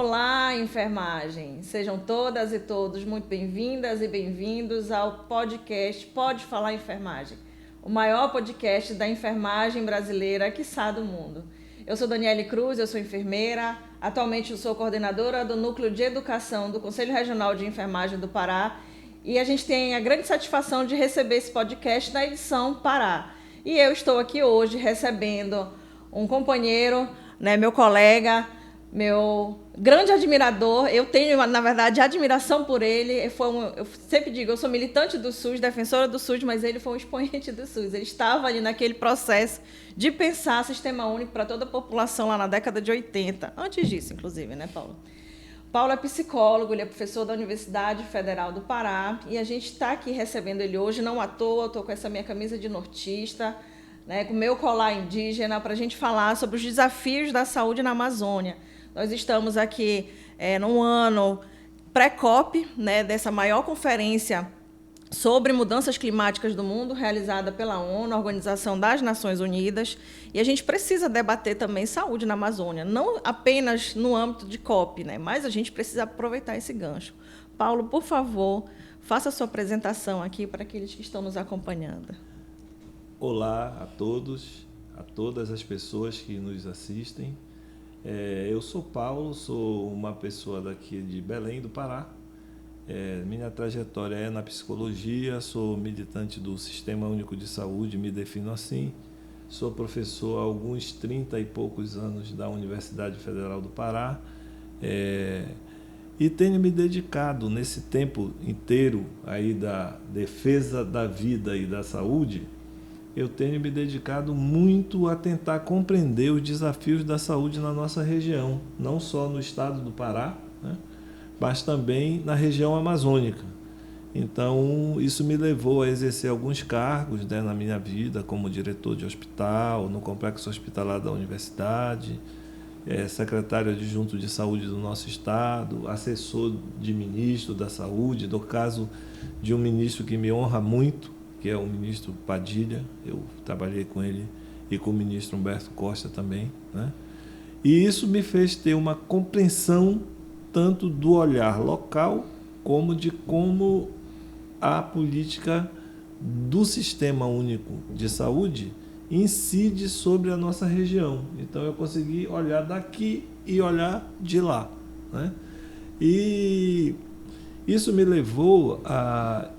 Olá, enfermagem! Sejam todas e todos muito bem-vindas e bem-vindos ao podcast Pode Falar Enfermagem, o maior podcast da enfermagem brasileira, quiçá do mundo. Eu sou Daniele Cruz, eu sou enfermeira, atualmente eu sou coordenadora do Núcleo de Educação do Conselho Regional de Enfermagem do Pará e a gente tem a grande satisfação de receber esse podcast na edição Pará. E eu estou aqui hoje recebendo um companheiro, meu colega, meu grande admirador. Eu tenho, na verdade, admiração por ele. Eu sempre digo, eu sou militante do SUS, defensora do SUS, mas ele foi um expoente do SUS. Ele estava ali naquele processo de pensar sistema único para toda a população lá na década de 80. Antes disso, inclusive, né, Paulo? Paulo é psicólogo, ele é professor da Universidade Federal do Pará e a gente está aqui recebendo ele hoje, não à toa, estou com essa minha camisa de nortista, com o meu colar indígena, para a gente falar sobre os desafios da saúde na Amazônia. Nós estamos aqui num ano pré-COP, dessa maior conferência sobre mudanças climáticas do mundo, realizada pela ONU, a Organização das Nações Unidas, e a gente precisa debater também saúde na Amazônia, não apenas no âmbito de COP, mas a gente precisa aproveitar esse gancho. Paulo, por favor, faça a sua apresentação aqui para aqueles que estão nos acompanhando. Olá a todos, a todas as pessoas que nos assistem. Eu sou Paulo, sou uma pessoa daqui de Belém do Pará. Minha trajetória é na psicologia, sou militante do Sistema Único de Saúde, me defino assim. Sou professor há alguns 30 e poucos anos da Universidade Federal do Pará. E tenho me dedicado nesse tempo inteiro aí da defesa da vida e da saúde, eu tenho me dedicado muito a tentar compreender os desafios da saúde na nossa região, não só no estado do Pará, mas também na região amazônica. Então, isso me levou a exercer alguns cargos na minha vida, como diretor de hospital, no complexo hospitalar da universidade, secretário adjunto de saúde do nosso estado, assessor de ministro da saúde, no caso de um ministro que me honra muito, que é o ministro Padilha. Eu trabalhei com ele e com o ministro Humberto Costa também, E isso me fez ter uma compreensão tanto do olhar local como de como a política do Sistema Único de Saúde incide sobre a nossa região. Então eu consegui olhar daqui e olhar de lá, E isso me levou a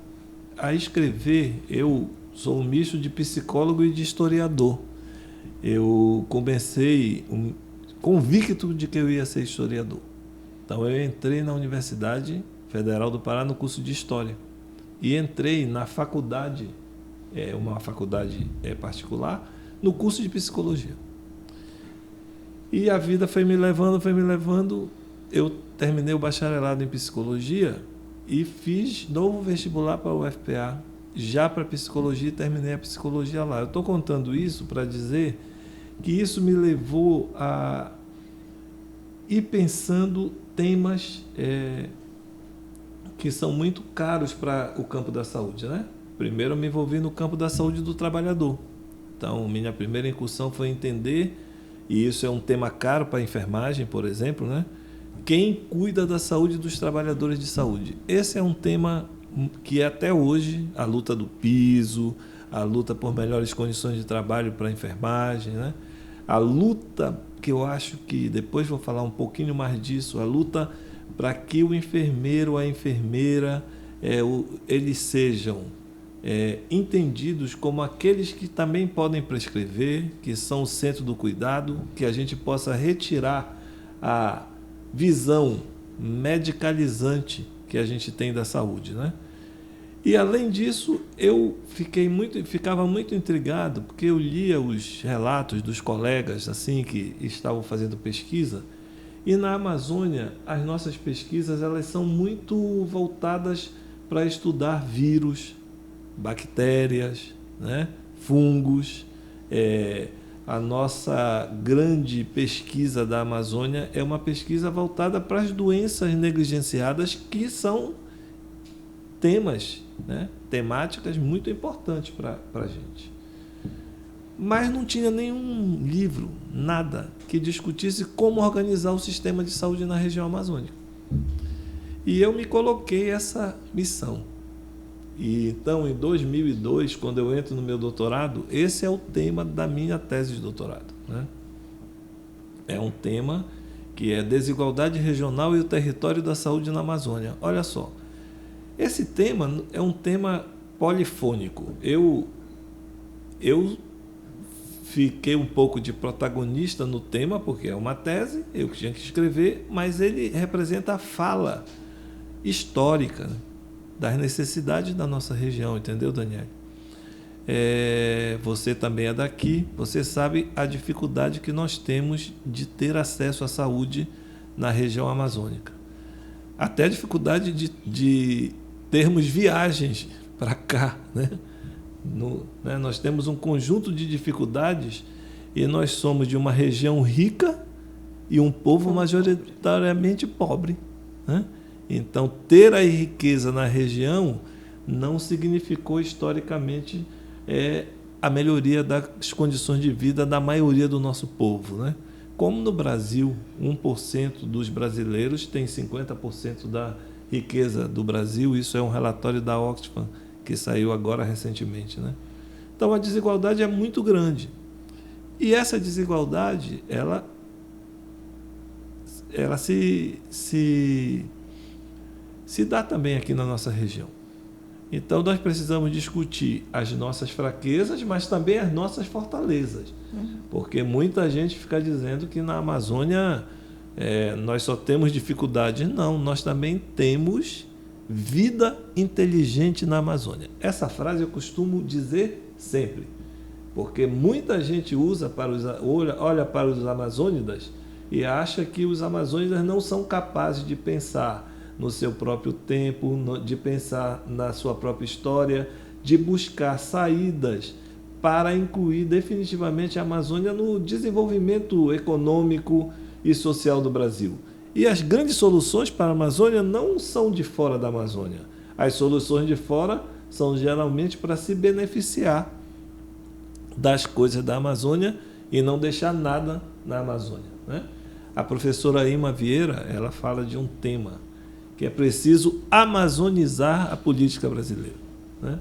escrever. Eu sou um misto de psicólogo e de historiador. Eu comecei convicto de que eu ia ser historiador. Então eu entrei na Universidade Federal do Pará no curso de História e entrei na faculdade, uma faculdade particular, no curso de Psicologia. E a vida foi me levando. Eu terminei o bacharelado em Psicologia e fiz novo vestibular para o UFPA, já para Psicologia, e terminei a Psicologia lá. Eu estou contando isso para dizer que isso me levou a ir pensando temas que são muito caros para o campo da saúde, Primeiro eu me envolvi no campo da saúde do trabalhador. Então, minha primeira incursão foi entender, e isso é um tema caro para a enfermagem, por exemplo, quem cuida da saúde dos trabalhadores de saúde. Esse é um tema que até hoje, a luta do piso, a luta por melhores condições de trabalho para a enfermagem, a luta que eu acho que, depois vou falar um pouquinho mais disso, a luta para que o enfermeiro, a enfermeira, eles sejam entendidos como aqueles que também podem prescrever, que são o centro do cuidado, que a gente possa retirar a visão medicalizante que a gente tem da saúde, E além disso, eu ficava muito intrigado, porque eu lia os relatos dos colegas assim que estavam fazendo pesquisa, e na Amazônia as nossas pesquisas elas são muito voltadas para estudar vírus, bactérias, fungos. A nossa grande pesquisa da Amazônia é uma pesquisa voltada para as doenças negligenciadas, que são temáticas muito importantes para a gente. mas não tinha nenhum livro, nada, que discutisse como organizar o sistema de saúde na região amazônica. E eu me coloquei essa missão. E então, em 2002, quando eu entro no meu doutorado, esse é o tema da minha tese de doutorado, né? É um tema que é desigualdade regional e o território da saúde na Amazônia. Olha só, esse tema é um tema polifônico. Eu fiquei um pouco de protagonista no tema, porque é uma tese, eu tinha que escrever, mas ele representa a fala histórica, né, das necessidades da nossa região, entendeu, Daniel? Você também é daqui, você sabe a dificuldade que nós temos de ter acesso à saúde na região amazônica. Até a dificuldade de termos viagens para cá, né? Nós temos um conjunto de dificuldades e nós somos de uma região rica e um povo majoritariamente pobre, né? Então, ter a riqueza na região não significou historicamente a melhoria das condições de vida da maioria do nosso povo, né? Como no Brasil, 1% dos brasileiros tem 50% da riqueza do Brasil, isso é um relatório da Oxfam que saiu agora recentemente, né? Então, a desigualdade é muito grande. E essa desigualdade, ela se dá também aqui na nossa região. Então, nós precisamos discutir as nossas fraquezas, mas também as nossas fortalezas. Porque muita gente fica dizendo que na Amazônia nós só temos dificuldades. Não, nós também temos vida inteligente na Amazônia. Essa frase eu costumo dizer sempre, porque muita gente olha para os amazônidas e acha que os amazônidas não são capazes de pensar no seu próprio tempo, de pensar na sua própria história, de buscar saídas para incluir definitivamente a Amazônia no desenvolvimento econômico e social do Brasil. E as grandes soluções para a Amazônia não são de fora da Amazônia. As soluções de fora são geralmente para se beneficiar das coisas da Amazônia e não deixar nada na Amazônia, né? A professora Ima Vieira, ela fala de um tema que é preciso amazonizar a política brasileira, né?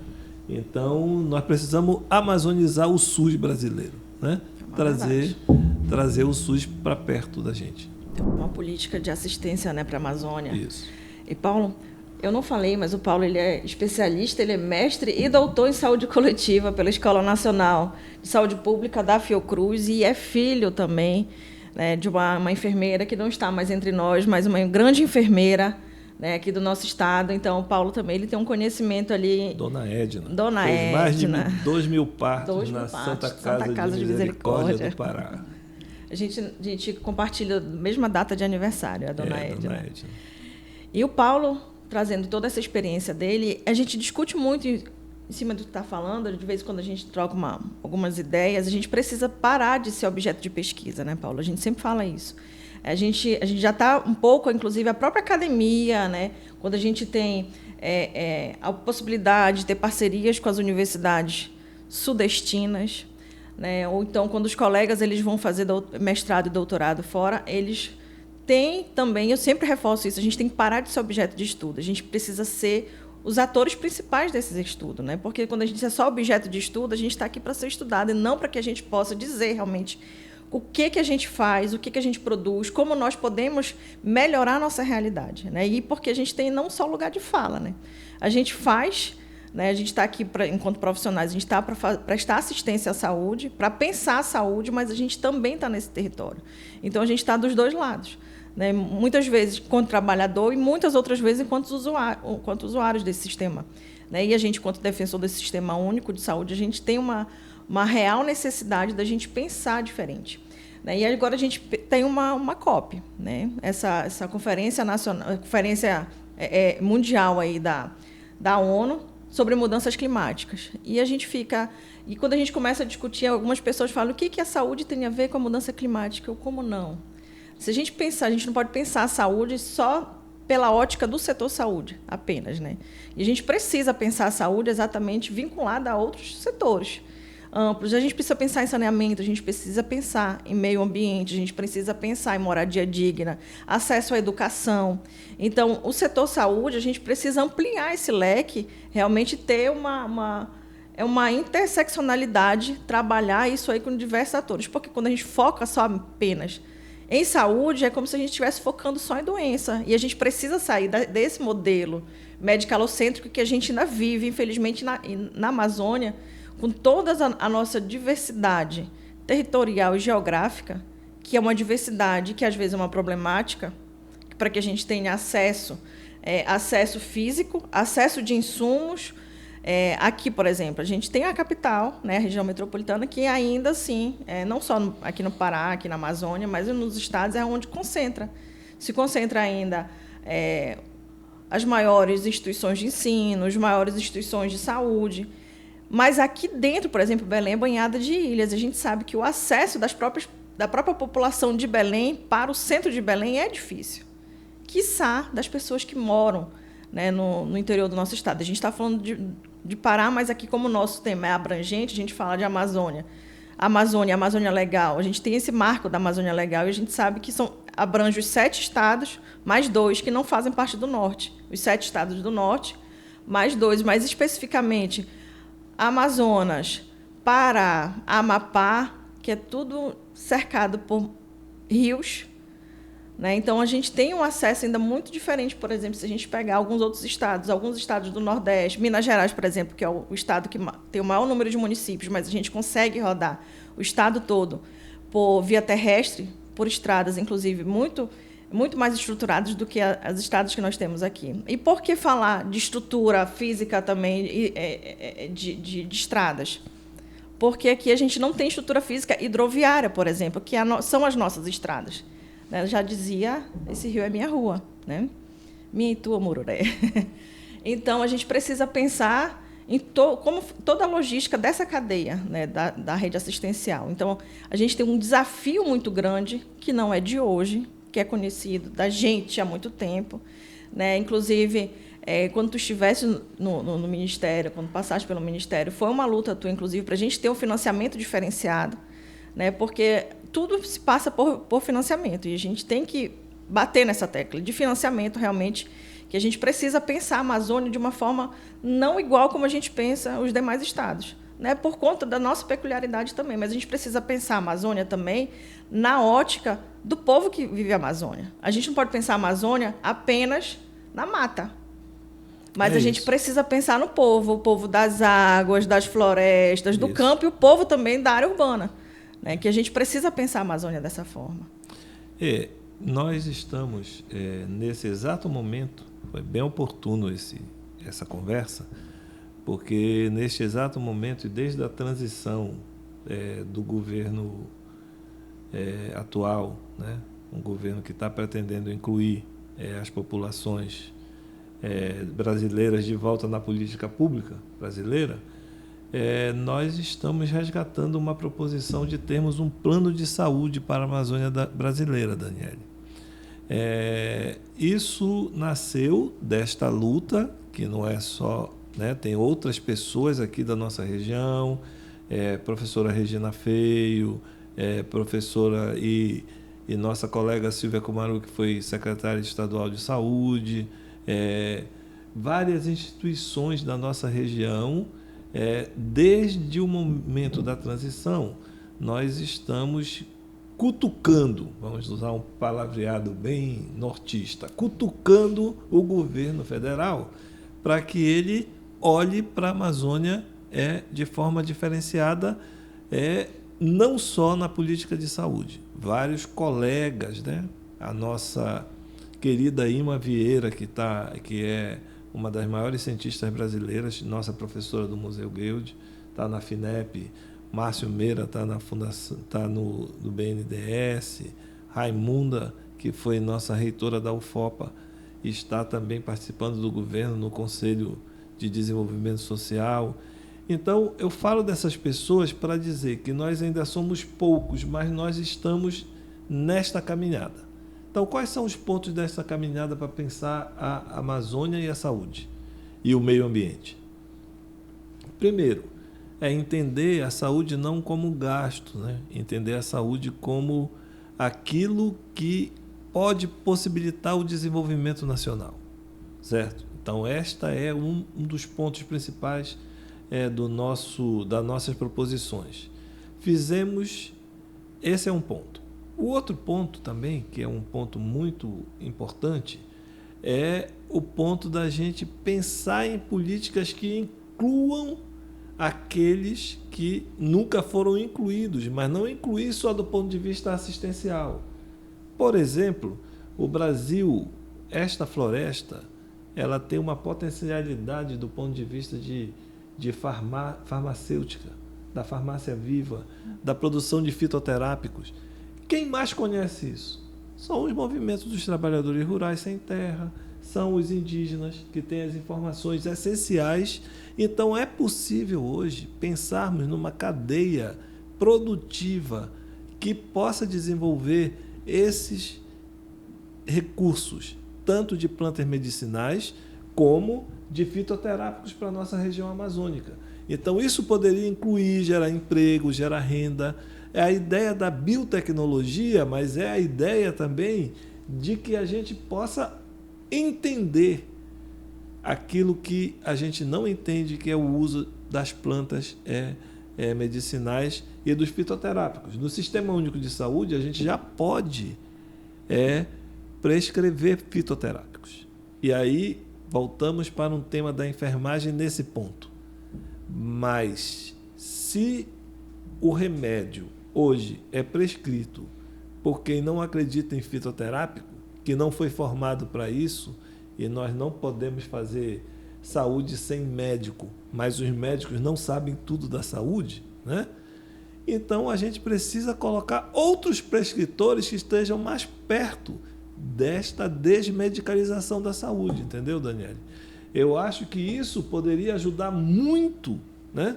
Então, nós precisamos amazonizar o SUS brasileiro, né? Trazer o SUS para perto da gente. Uma política de assistência, né, para a Amazônia. Isso. E, Paulo, eu não falei, mas o Paulo ele é especialista, ele é mestre e doutor em saúde coletiva pela Escola Nacional de Saúde Pública da Fiocruz e é filho também, né, de uma enfermeira que não está mais entre nós, mas uma grande enfermeira, né, aqui do nosso estado. Então, o Paulo também ele tem um conhecimento ali. Dona Edna. Dona fez Edna. mais de 2.000 partos na Santa Casa de Misericórdia do Pará. A gente compartilha a mesma data de aniversário, a Dona Edna. Dona Edna. E o Paulo, trazendo toda essa experiência dele, a gente discute muito em cima do que está falando, de vez em quando a gente troca algumas ideias, a gente precisa parar de ser objeto de pesquisa, né, Paulo? A gente sempre fala isso. A gente já está um pouco, inclusive, a própria academia, né? Quando a gente tem a possibilidade de ter parcerias com as universidades sudestinas, né? Ou então, quando os colegas eles vão fazer mestrado e doutorado fora, eles têm também, eu sempre reforço isso, a gente tem que parar de ser objeto de estudo, a gente precisa ser os atores principais desses estudos, né? Porque quando a gente é só objeto de estudo, a gente está aqui para ser estudado e não para que a gente possa dizer realmente o que a gente faz, o que a gente produz, como nós podemos melhorar a nossa realidade, né? E porque a gente tem não só lugar de fala, né? A gente faz, né? A gente está aqui, enquanto profissionais, a gente está para prestar assistência à saúde, para pensar a saúde, mas a gente também está nesse território. Então, a gente está dos dois lados, né? Muitas vezes enquanto trabalhador e muitas outras vezes enquanto usuários desse sistema, né? E a gente, enquanto defensor desse sistema único de saúde, a gente tem uma real necessidade da gente pensar diferente, né? E agora a gente tem uma COP, né? Essa conferência nacional, conferência mundial aí da ONU sobre mudanças climáticas. E a gente fica, e quando a gente começa a discutir, algumas pessoas falam o que a saúde tem a ver com a mudança climática ou como não. Se a gente pensar, a gente não pode pensar a saúde só pela ótica do setor saúde apenas, né? E a gente precisa pensar a saúde exatamente vinculada a outros setores. amplos. A gente precisa pensar em saneamento, a gente precisa pensar em meio ambiente, a gente precisa pensar em moradia digna, acesso à educação. Então, o setor saúde, a gente precisa ampliar esse leque, realmente ter uma interseccionalidade, trabalhar isso aí com diversos atores. Porque quando a gente foca só apenas em saúde, é como se a gente estivesse focando só em doença. E a gente precisa sair desse modelo medicalocêntrico que a gente ainda vive, infelizmente, na Amazônia, com toda a nossa diversidade territorial e geográfica, que é uma diversidade que, às vezes, é uma problemática, para que a gente tenha acesso físico, acesso de insumos. Aqui, por exemplo, a gente tem a capital, né, a região metropolitana, que ainda assim, não só aqui no Pará, aqui na Amazônia, mas nos estados é onde se concentra ainda as maiores instituições de ensino, as maiores instituições de saúde. Mas aqui dentro, por exemplo, Belém é banhada de ilhas. A gente sabe que o acesso da própria população de Belém para o centro de Belém é difícil. Quiçá das pessoas que moram, né, no interior do nosso estado. A gente está falando de Pará, mas aqui, como o nosso tema é abrangente, a gente fala de Amazônia. Amazônia Legal. A gente tem esse marco da Amazônia Legal e a gente sabe que abrange os 7 estados, mais 2 que não fazem parte do norte. Os 7 estados do norte, mais 2, mais especificamente Amazonas, Pará, Amapá, que é tudo cercado por rios, né? Então, a gente tem um acesso ainda muito diferente, por exemplo, se a gente pegar alguns estados do Nordeste, Minas Gerais, por exemplo, que é o estado que tem o maior número de municípios, mas a gente consegue rodar o estado todo por via terrestre, por estradas, inclusive, muito mais estruturadas do que os estados que nós temos aqui. E por que falar de estrutura física também de estradas? Porque aqui a gente não tem estrutura física hidroviária, por exemplo, que são as nossas estradas. Já dizia, esse rio é minha rua, né? Minha e tua, Mururé. Então, a gente precisa pensar em como toda a logística dessa cadeia, né, da rede assistencial. Então, a gente tem um desafio muito grande, que não é de hoje, que é conhecido da gente há muito tempo, né? Inclusive, quando tu estivesse no Ministério, quando passaste pelo Ministério, foi uma luta tua, inclusive, para a gente ter um financiamento diferenciado, né? Porque tudo se passa por financiamento, e a gente tem que bater nessa tecla de financiamento, realmente, que a gente precisa pensar a Amazônia de uma forma não igual como a gente pensa os demais estados, né? Por conta da nossa peculiaridade também, mas a gente precisa pensar a Amazônia também na ótica do povo que vive a Amazônia. A gente não pode pensar a Amazônia apenas na mata, mas a gente precisa pensar no povo, o povo das águas, das florestas, do campo, e o povo também da área urbana, né? Que a gente precisa pensar a Amazônia dessa forma. Nós estamos, nesse exato momento, foi bem oportuno essa conversa, porque neste exato momento, e desde a transição do governo atual, né, um governo que está pretendendo incluir as populações brasileiras de volta na política pública brasileira, nós estamos resgatando uma proposição de termos um plano de saúde para a Amazônia brasileira, Daniele. Isso nasceu desta luta, que não é só, né, tem outras pessoas aqui da nossa região, professora Regina Feio, professora e nossa colega Silvia Kumaru, que foi secretária estadual de saúde, várias instituições da nossa região. Desde o momento da transição, nós estamos cutucando, vamos usar um palavreado bem nortista, cutucando o governo federal para que ele olhe para a Amazônia de forma diferenciada, não só na política de saúde. Vários colegas, né? A nossa querida Ima Vieira, que é uma das maiores cientistas brasileiras, nossa professora do Museu Guild, está na FINEP, Márcio Meira está na Fundação, está no BNDES, Raimunda, que foi nossa reitora da UFOPA, está também participando do governo no Conselho de Desenvolvimento Social. Então, eu falo dessas pessoas para dizer que nós ainda somos poucos, mas nós estamos nesta caminhada. Então, quais são os pontos dessa caminhada para pensar a Amazônia e a saúde e o meio ambiente? Primeiro, é entender a saúde não como gasto, né? Entender a saúde como aquilo que pode possibilitar o desenvolvimento nacional, certo? Então, esta é um dos pontos principais das nossas proposições. Esse é um ponto. O outro ponto também, que é um ponto muito importante, é o ponto da gente pensar em políticas que incluam aqueles que nunca foram incluídos, mas não incluir só do ponto de vista assistencial. Por exemplo, o Brasil, esta floresta, ela tem uma potencialidade do ponto de vista de farmacêutica, da farmácia viva, da produção de fitoterápicos. Quem mais conhece isso? São os movimentos dos trabalhadores rurais sem terra, são os indígenas que têm as informações essenciais. Então, é possível hoje pensarmos numa cadeia produtiva que possa desenvolver esses recursos, tanto de plantas medicinais como de fitoterápicos para a nossa região amazônica. Então, isso poderia incluir, gerar emprego, gerar renda. É a ideia da biotecnologia, mas é a ideia também de que a gente possa entender aquilo que a gente não entende, que é o uso das plantas medicinais e dos fitoterápicos. No Sistema Único de Saúde, a gente já pode prescrever fitoterápicos. E aí voltamos para um tema da enfermagem nesse ponto. Mas se o remédio hoje é prescrito por quem não acredita em fitoterápico, que não foi formado para isso, e nós não podemos fazer saúde sem médico, mas os médicos não sabem tudo da saúde, né? Então a gente precisa colocar outros prescritores que estejam mais perto desta desmedicalização da saúde, entendeu, Daniele? Eu acho que isso poderia ajudar muito, né,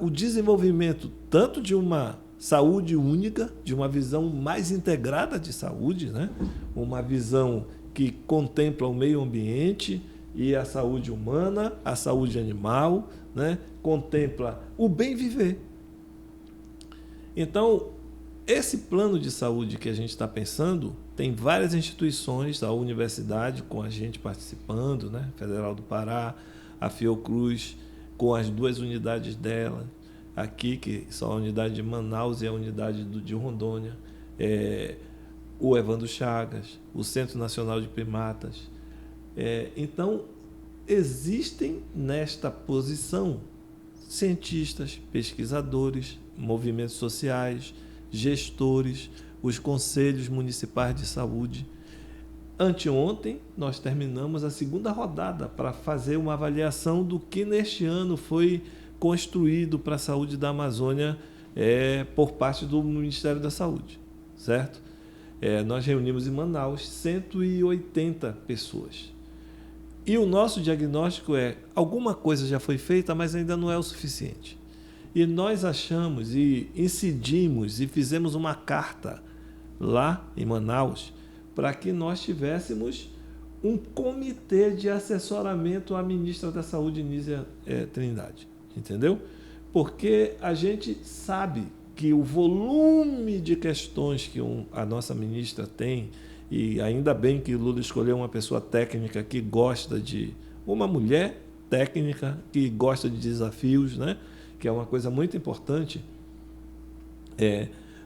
o desenvolvimento tanto de uma saúde única, de uma visão mais integrada de saúde, né? Uma visão que contempla o meio ambiente e a saúde humana, a saúde animal, né? Contempla o bem viver. Então, esse plano de saúde que a gente está pensando, tem várias instituições, a universidade com a gente participando, né? Federal do Pará, a Fiocruz, com as 2 unidades dela, aqui, que são a unidade de Manaus e a unidade de Rondônia, o Evandro Chagas, o Centro Nacional de Primatas. Então, existem nesta posição cientistas, pesquisadores, movimentos sociais, gestores, os conselhos municipais de saúde. Anteontem, nós terminamos a 2ª rodada para fazer uma avaliação do que neste ano foi construído para a saúde da Amazônia por parte do Ministério da Saúde, certo? Nós reunimos em Manaus 180 pessoas. E o nosso diagnóstico alguma coisa já foi feita, mas ainda não é o suficiente. E nós achamos e incidimos e fizemos uma carta lá em Manaus para que nós tivéssemos um comitê de assessoramento à ministra da Saúde, Nízia Trindade. Entendeu? Porque a gente sabe que o volume de questões que a nossa ministra tem, e ainda bem que Lula escolheu uma pessoa técnica que gosta de... uma mulher técnica que gosta de desafios, né? Que é uma coisa muito importante.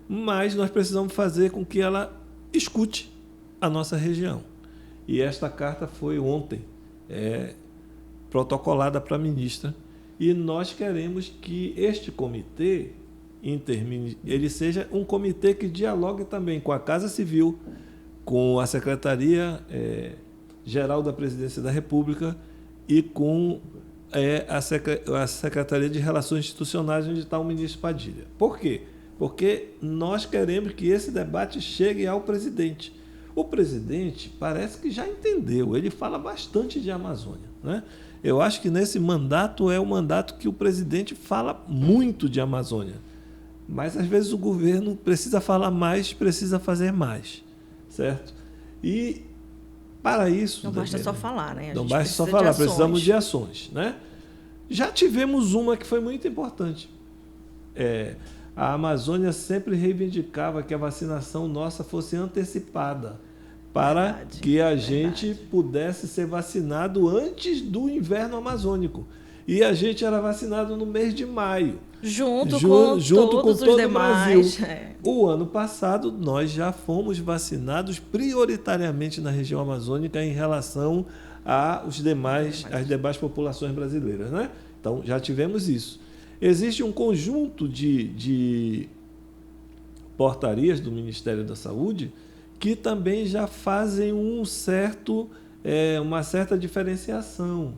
Mas nós precisamos fazer com que ela escute a nossa região. E esta carta foi ontem protocolada para a ministra. E nós queremos que este comitê ele seja um comitê que dialogue também com a Casa Civil, com a Secretaria Geral da Presidência da República e com a Secretaria de Relações Institucionais, onde está o ministro Padilha. Por quê? Porque nós queremos que esse debate chegue ao presidente. O presidente parece que já entendeu, ele fala bastante de Amazônia, né? Eu acho que nesse mandato é o mandato que o presidente fala muito de Amazônia. Mas, às vezes, o governo precisa falar mais, precisa fazer mais. Certo? E, para isso... Não basta só falar, né? Não basta só falar, precisamos de ações. Né? Já tivemos uma que foi muito importante. A Amazônia sempre reivindicava que a vacinação nossa fosse antecipada, para que a gente pudesse ser vacinado antes do inverno amazônico. E a gente era vacinado no mês de maio. Junto com todos os demais. O ano passado, nós já fomos vacinados prioritariamente na região amazônica em relação às demais populações brasileiras, né? Então, já tivemos isso. Existe um conjunto de portarias do Ministério da Saúde que também já fazem uma certa diferenciação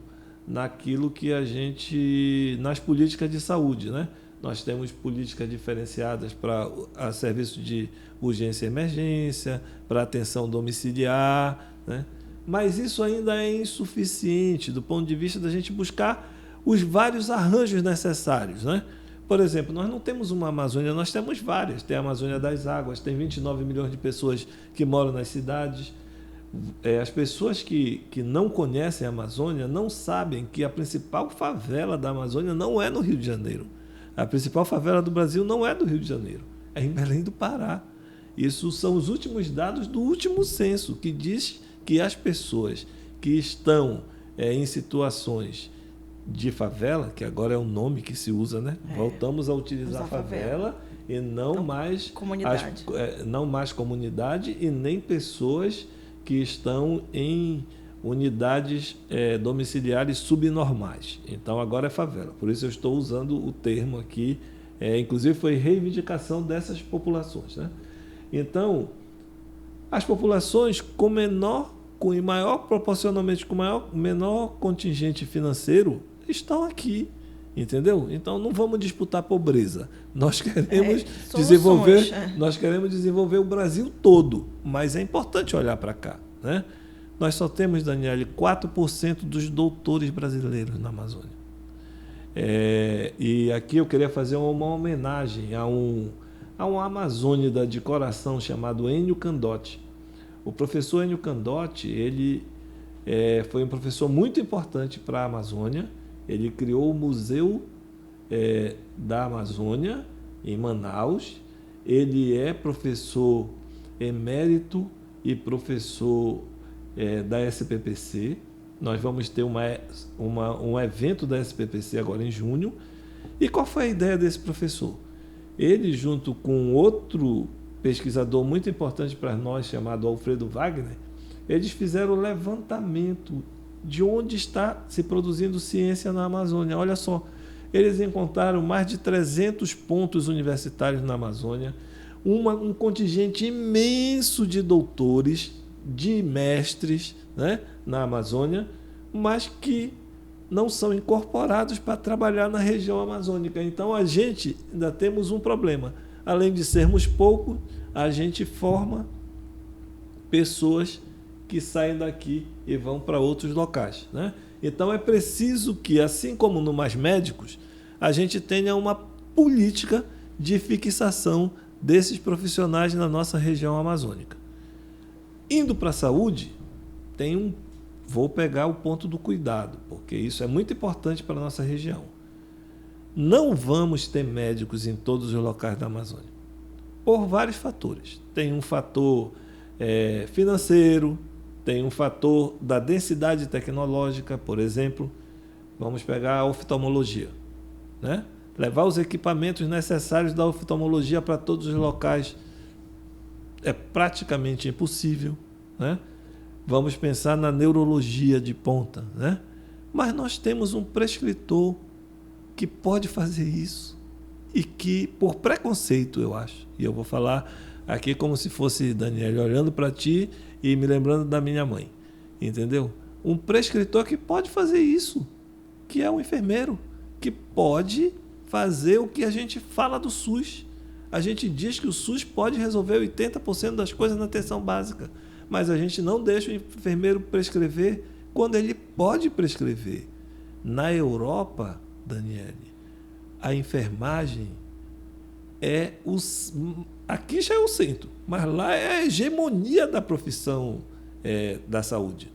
naquilo que nas políticas de saúde, né? Nós temos políticas diferenciadas para serviço de urgência e emergência, para atenção domiciliar, né? Mas isso ainda é insuficiente do ponto de vista da gente buscar os vários arranjos necessários, né? Por exemplo, nós não temos uma Amazônia, nós temos várias. Tem a Amazônia das Águas, tem 29 milhões de pessoas que moram nas cidades. As pessoas que não conhecem a Amazônia não sabem que a principal favela da Amazônia não é no Rio de Janeiro. A principal favela do Brasil não é do Rio de Janeiro, é em Belém do Pará. Isso são os últimos dados do último censo, que diz que as pessoas que estão em situações de favela, que agora é o nome que se usa, né? Voltamos a utilizar favela e não mais comunidade. Não mais comunidade e nem pessoas que estão em unidades domiciliares subnormais. Então, agora é favela. Por isso eu estou usando o termo aqui. Inclusive, foi reivindicação dessas populações, né? Então, as populações proporcionalmente com menor contingente financeiro estão aqui, entendeu? Então não vamos disputar pobreza. Nós queremos desenvolver o Brasil todo, mas é importante olhar para cá, né? Nós só temos, Daniele, 4% dos doutores brasileiros na Amazônia. E aqui eu queria fazer uma homenagem a um amazônida de coração chamado Enio Candotti. O professor Enio Candotti, ele foi um professor muito importante para a Amazônia. Ele criou o Museu da Amazônia, em Manaus. Ele é professor emérito e professor da SPPC. Nós vamos ter um evento da SPPC agora em junho. E qual foi a ideia desse professor? Ele, junto com outro pesquisador muito importante para nós, chamado Alfredo Wagner, eles fizeram o levantamento de onde está se produzindo ciência na Amazônia. Olha só, eles encontraram mais de 300 pontos universitários na Amazônia, um contingente imenso de doutores, de mestres, né, na Amazônia, mas que não são incorporados para trabalhar na região amazônica. Então, a gente ainda temos um problema. Além de sermos poucos, a gente forma pessoas que saem daqui e vão para outros locais, né? Então é preciso que, assim como no Mais Médicos, a gente tenha uma política de fixação desses profissionais na nossa região amazônica. Indo para a saúde, vou pegar o ponto do cuidado, porque isso é muito importante para a nossa região. Não vamos ter médicos em todos os locais da Amazônia, por vários fatores. Tem um fator financeiro, tem um fator da densidade tecnológica, por exemplo. Vamos pegar a oftalmologia, né? Levar os equipamentos necessários da oftalmologia para todos os locais é praticamente impossível, né? Vamos pensar na neurologia de ponta, né? Mas nós temos um prescritor que pode fazer isso e que, por preconceito, eu acho, e eu vou falar aqui como se fosse Daniele olhando para ti e me lembrando da minha mãe, entendeu? Um prescritor que pode fazer isso, que é um enfermeiro, que pode fazer o que a gente fala do SUS. A gente diz que o SUS pode resolver 80% das coisas na atenção básica, mas a gente não deixa o enfermeiro prescrever quando ele pode prescrever. Na Europa, Daniele, a enfermagem aqui já é o centro, mas lá é a hegemonia da profissão da saúde.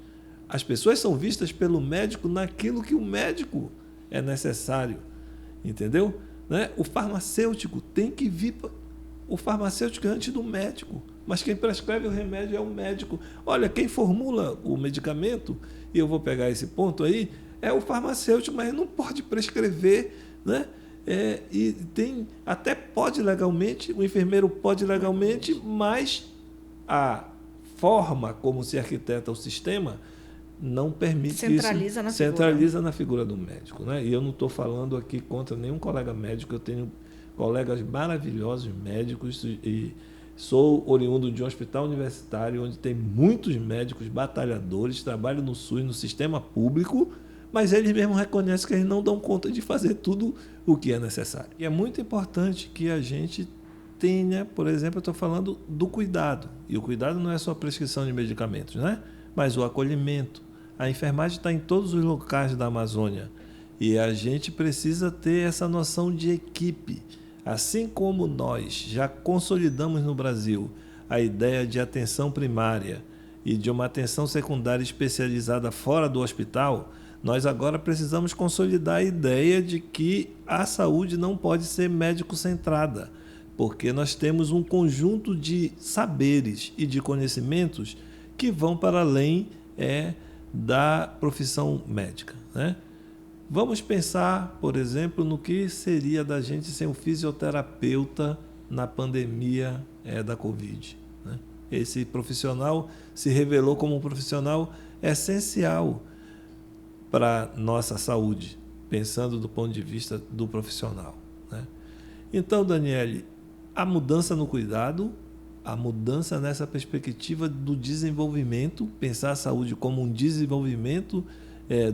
As pessoas são vistas pelo médico naquilo que o médico é necessário, entendeu? Né? O farmacêutico tem que vir... O farmacêutico é antes do médico, mas quem prescreve o remédio é o médico. Olha, quem formula o medicamento, e eu vou pegar esse ponto aí, é o farmacêutico, mas não pode prescrever, né? E tem, até pode legalmente, o enfermeiro pode legalmente, mas a forma como se arquiteta o sistema não permite centraliza isso. Centraliza na figura do médico, né? E eu não estou falando aqui contra nenhum colega médico, eu tenho colegas maravilhosos médicos e sou oriundo de um hospital universitário onde tem muitos médicos batalhadores, trabalham no SUS, no sistema público, mas eles mesmos reconhecem que eles não dão conta de fazer tudo o que é necessário. E é muito importante que a gente tenha, por exemplo, eu estou falando do cuidado. E o cuidado não é só a prescrição de medicamentos, né? Mas o acolhimento. A enfermagem está em todos os locais da Amazônia. E a gente precisa ter essa noção de equipe. Assim como nós já consolidamos no Brasil a ideia de atenção primária e de uma atenção secundária especializada fora do hospital, nós agora precisamos consolidar a ideia de que a saúde não pode ser médico-centrada, porque nós temos um conjunto de saberes e de conhecimentos que vão para além da profissão médica, né? Vamos pensar, por exemplo, no que seria da gente sem um fisioterapeuta na pandemia da Covid, né? Esse profissional se revelou como um profissional essencial para a nossa saúde, pensando do ponto de vista do profissional, né? Então, Daniele, a mudança no cuidado, a mudança nessa perspectiva do desenvolvimento, pensar a saúde como um desenvolvimento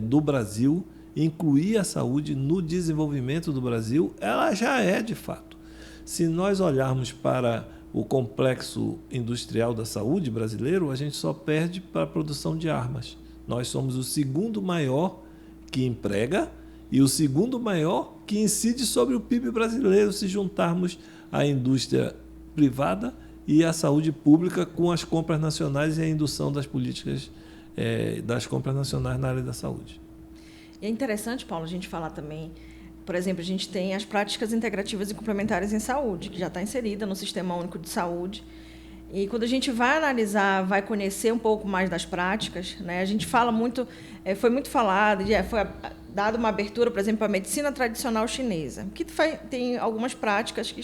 do Brasil, incluir a saúde no desenvolvimento do Brasil, ela já é de fato. Se nós olharmos para o complexo industrial da saúde brasileiro, a gente só perde para a produção de armas. Nós somos o segundo maior que emprega e o segundo maior que incide sobre o PIB brasileiro, se juntarmos a indústria privada e a saúde pública com as compras nacionais e a indução das políticas das compras nacionais na área da saúde. E é interessante, Paulo, a gente falar também, por exemplo, a gente tem as práticas integrativas e complementares em saúde, que já está inserida no Sistema Único de Saúde. E quando a gente vai analisar, vai conhecer um pouco mais das práticas, né, a gente fala muito, foi muito falado, foi dada uma abertura, por exemplo, para a medicina tradicional chinesa, que tem algumas práticas que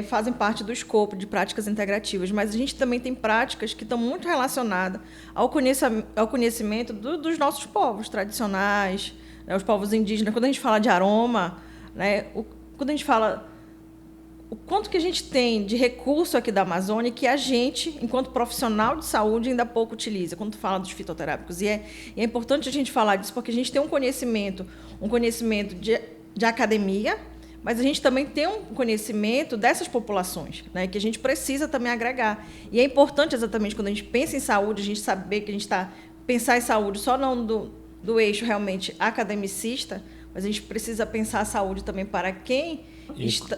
fazem parte do escopo de práticas integrativas, mas a gente também tem práticas que estão muito relacionadas ao conhecimento dos nossos povos tradicionais, né, os povos indígenas. Quando a gente fala de aroma, né, quando a gente fala o quanto que a gente tem de recurso aqui da Amazônia que a gente, enquanto profissional de saúde, ainda pouco utiliza, quando fala dos fitoterápicos. E é importante a gente falar disso, porque a gente tem um conhecimento de academia, mas a gente também tem um conhecimento dessas populações, né, que a gente precisa também agregar. E é importante, exatamente, quando a gente pensa em saúde, a gente saber que a gente está pensar em saúde só não do eixo realmente academicista, mas a gente precisa pensar a saúde também para quem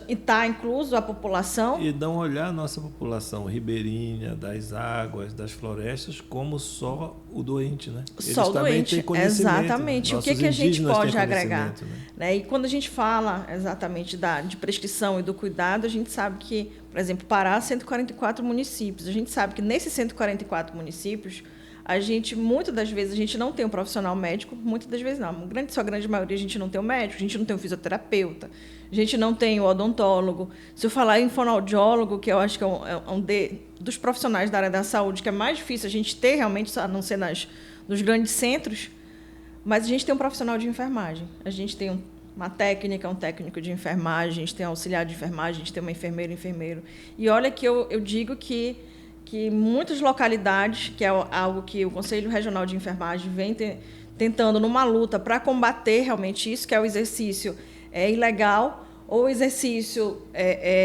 está incluso a população. E não olhar a nossa população ribeirinha, das águas, das florestas, como só o doente, né? Só o doente, exatamente. Né? O que a gente pode agregar? Né? E quando a gente fala exatamente de prescrição e do cuidado, a gente sabe que, por exemplo, Pará, 144 municípios. A gente sabe que nesses 144 municípios, muitas das vezes, a gente não tem um profissional médico, muitas das vezes não. Sua grande maioria, a gente não tem um médico, a gente não tem um fisioterapeuta, a gente não tem o odontólogo. Se eu falar em fonoaudiólogo, que eu acho que é dos profissionais da área da saúde, que é mais difícil a gente ter realmente, a não ser nos grandes centros, mas a gente tem um profissional de enfermagem. A gente tem uma técnica, um técnico de enfermagem, a gente tem um auxiliar de enfermagem, a gente tem uma enfermeiro. E olha que eu digo que muitas localidades, que é algo que o Conselho Regional de Enfermagem vem tentando numa luta para combater realmente isso, que é o exercício ilegal ou o exercício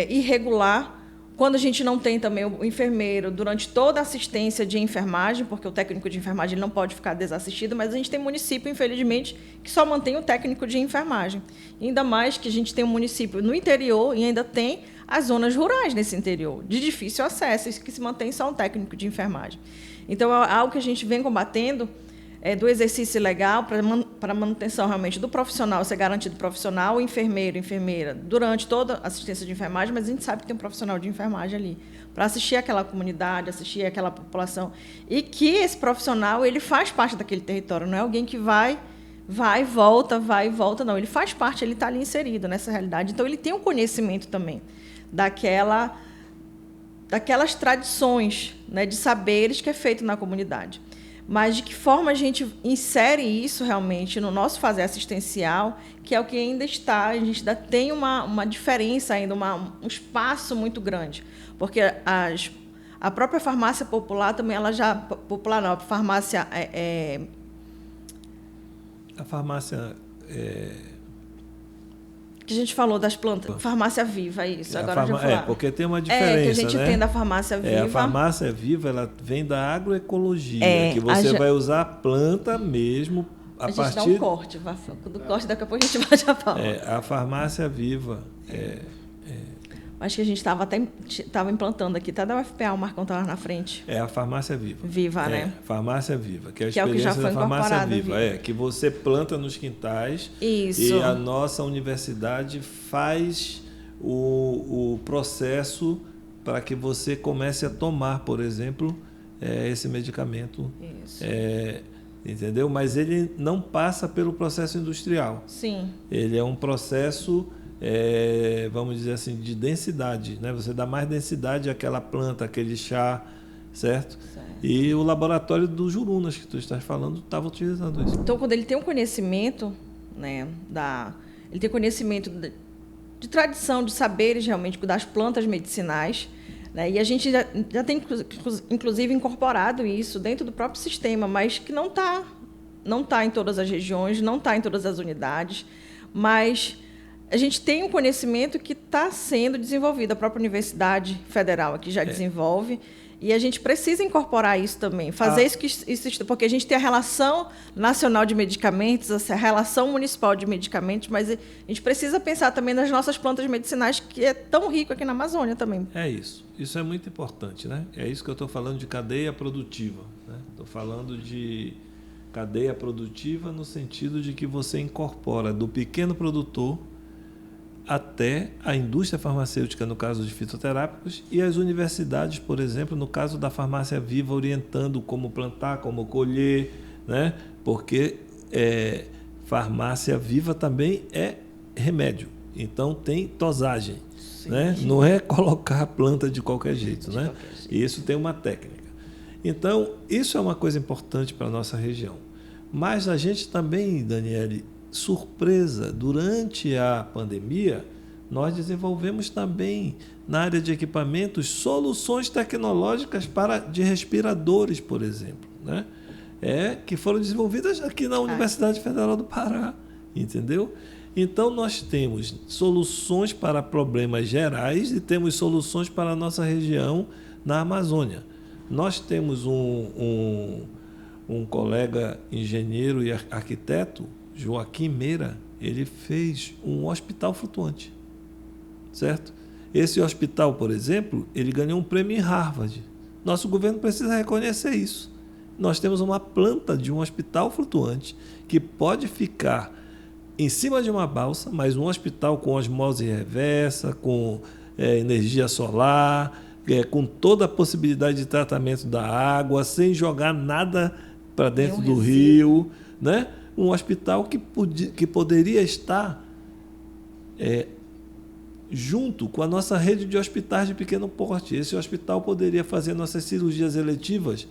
irregular, quando a gente não tem também o enfermeiro durante toda a assistência de enfermagem, porque o técnico de enfermagem não pode ficar desassistido, mas a gente tem município, infelizmente, que só mantém o técnico de enfermagem. Ainda mais que a gente tem um município no interior e ainda tem as zonas rurais nesse interior, de difícil acesso, que se mantém só um técnico de enfermagem. Então, é algo que a gente vem combatendo do exercício legal para manutenção realmente do profissional, ser garantido profissional, enfermeiro, enfermeira, durante toda a assistência de enfermagem, mas a gente sabe que tem um profissional de enfermagem ali, para assistir aquela comunidade, assistir aquela população, e que esse profissional ele faz parte daquele território, não é alguém que vai e volta, não, ele faz parte, ele está ali inserido nessa realidade, então ele tem um conhecimento também daquelas tradições, né, de saberes que é feito na comunidade. Mas de que forma a gente insere isso realmente no nosso fazer assistencial, que é o que ainda está, a gente ainda tem uma diferença, ainda um espaço muito grande. Porque a própria farmácia popular também, ela já... Popular não, a farmácia... A farmácia... que a gente falou das plantas, farmácia viva, isso. Agora já falar. Porque tem uma diferença, que a gente né? tem da farmácia viva. A farmácia viva, ela vem da agroecologia, que você vai usar a planta mesmo a gente partir... dá um corte, do corte daqui a pouco a gente vai já falar. A farmácia viva... Acho que a gente estava implantando aqui, tá da UFPA, o Marcão está lá na frente. É a farmácia viva. Viva, né? Farmácia viva, que é a que experiência é o que já foi da farmácia viva. viva. Que você planta nos quintais. Isso. E a nossa universidade faz o processo para que você comece a tomar, por exemplo, esse medicamento. Isso. Entendeu? Mas ele não passa pelo processo industrial. Sim. Ele é um processo... vamos dizer assim, de densidade, né? Você dá mais densidade àquela planta, aquele chá, certo? E o laboratório do Jurunas, que tu estás falando, estava utilizando isso. Então, quando ele tem um conhecimento, né, ele tem conhecimento de tradição, de saberes realmente das plantas medicinais, né, e a gente já tem, inclusive, incorporado isso dentro do próprio sistema, mas que não tá em todas as regiões, não está em todas as unidades, mas... A gente tem um conhecimento que está sendo desenvolvido. A própria Universidade Federal aqui já desenvolve. E a gente precisa incorporar isso também. Fazer isso, porque a gente tem a Relação Nacional de Medicamentos, a Relação Municipal de Medicamentos, mas a gente precisa pensar também nas nossas plantas medicinais, que é tão rico aqui na Amazônia também. É isso. Isso é muito importante, né? É isso que eu estou falando de cadeia produtiva. Estou falando de cadeia produtiva no sentido de que você incorpora do pequeno produtor até a indústria farmacêutica, no caso de fitoterápicos, e as universidades, por exemplo, no caso da farmácia viva, orientando como plantar, como colher, né? Porque farmácia viva também é remédio, então tem dosagem, né? Não é colocar a planta de qualquer jeito, né? E isso tem uma técnica. Então, isso é uma coisa importante para a nossa região. Mas a gente também, Daniele, surpresa, durante a pandemia, nós desenvolvemos também, na área de equipamentos, soluções tecnológicas de respiradores, por exemplo, né? Que foram desenvolvidas aqui na Universidade Federal do Pará, entendeu? Então, nós temos soluções para problemas gerais e temos soluções para a nossa região na Amazônia. Nós temos um colega engenheiro e arquiteto, Joaquim Meira, ele fez um hospital flutuante, certo? Esse hospital, por exemplo, ele ganhou um prêmio em Harvard. Nosso governo precisa reconhecer isso. Nós temos uma planta de um hospital flutuante que pode ficar em cima de uma balsa, mas um hospital com osmose reversa, com energia solar, com toda a possibilidade de tratamento da água, sem jogar nada para dentro do rio, né? Um hospital que poderia estar junto com a nossa rede de hospitais de pequeno porte. Esse hospital poderia fazer nossas cirurgias eletivas.